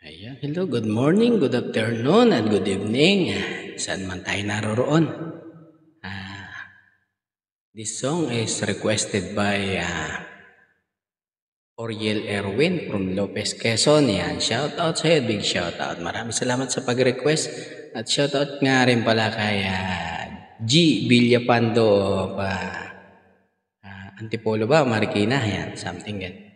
Ayan, hello, good morning, good afternoon, and good evening. Saan man tayo naroroon. This song is requested by Oriel Erwin from Lopez, Quezon. Yan, shout out sa'yo, big shout out. Maraming salamat sa pag-request. At shout out nga rin pala kay G. Villapando of Antipolo ba, Marikina, yan, something yan.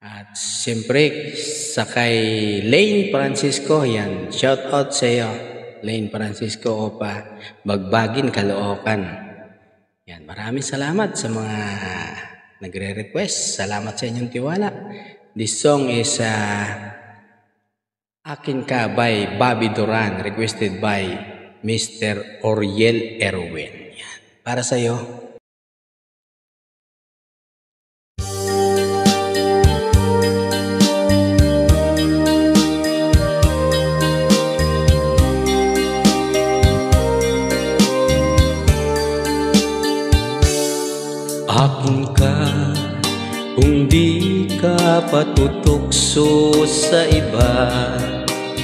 At siyempre sa kay Lane Francisco, yan, shout out sa iyo Lane Francisco o Bagbagin, Caloocan. Yan, maraming salamat sa mga nagre-request. Salamat sa inyong tiwala. This song is Akin Ka by Bobby Duran, requested by Mr. Oriel Erwin. Yan, para sa iyo. Akin ka kung di ka patutukso sa iba,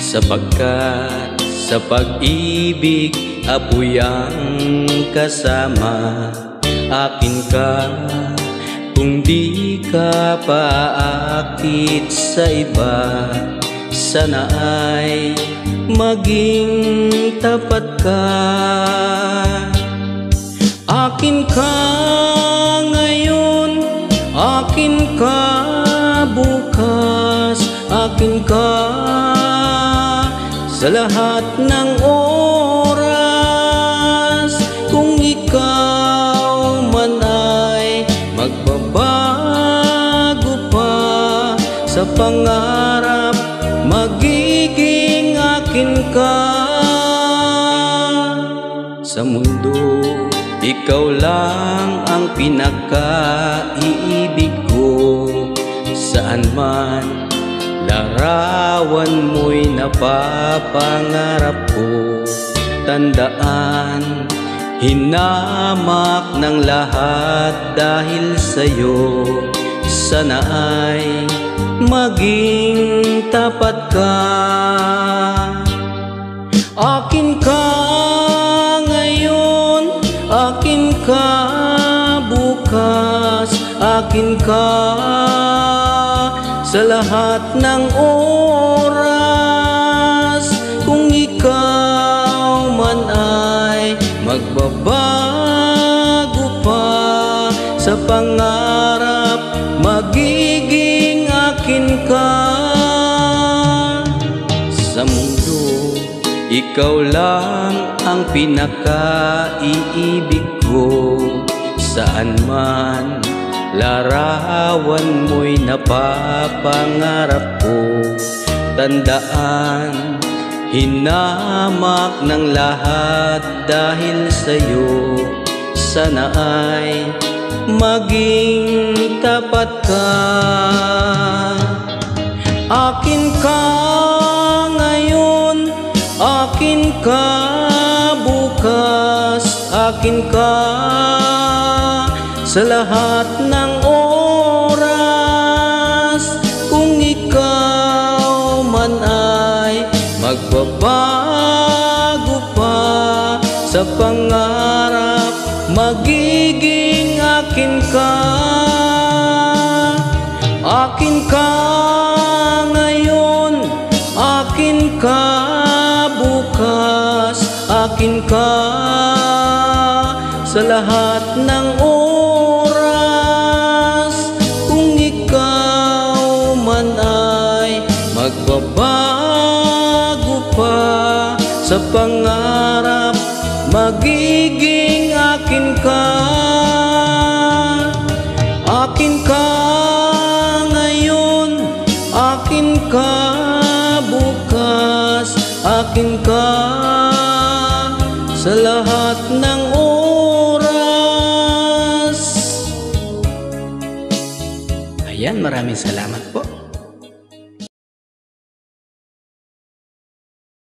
sapagkat sa pag-ibig apoy ang kasama. Akin ka kung di ka paakit sa iba, sana ay maging tapat ka. Akin ka ngayon, akin ka bukas, akin ka sa lahat ng oras. Kung ikaw man ay magbabago pa sa pangarap, magiging akin ka. Sa mundo ikaw lang ang pinaka-iibig ko. Saan man larawan mo'y napapangarap ko. Tandaan, hinamak ng lahat dahil sa'yo. Sana ay maging tapat ka. Akin ka ngayon, akin ka bukas, akin ka sa lahat ng oras. Kung ikaw man ay magbabago pa sa pangarap, magiging akin ka. Sa mundo ikaw lang ang pinaka-iibig ko. Saan man larawan mo'y napapangarap ko. Tandaan, hinamak ng lahat dahil sa'yo. Sana ay maging tapat ka. Akin ka ngayon, akin ka bukas, akin ka sa lahat ng oras. Kung ikaw man ay magbabago pa sa pangarap, magiging akin ka. Akin ka ngayon, akin ka bukas, akin ka sa lahat ng oras. Kung ikaw man ay magbabago pa sa pangarap, magiging akin ka. Akin ka ngayon, akin ka bukas, akin ka sa lahat ng oras. Ayan, maraming salamat po.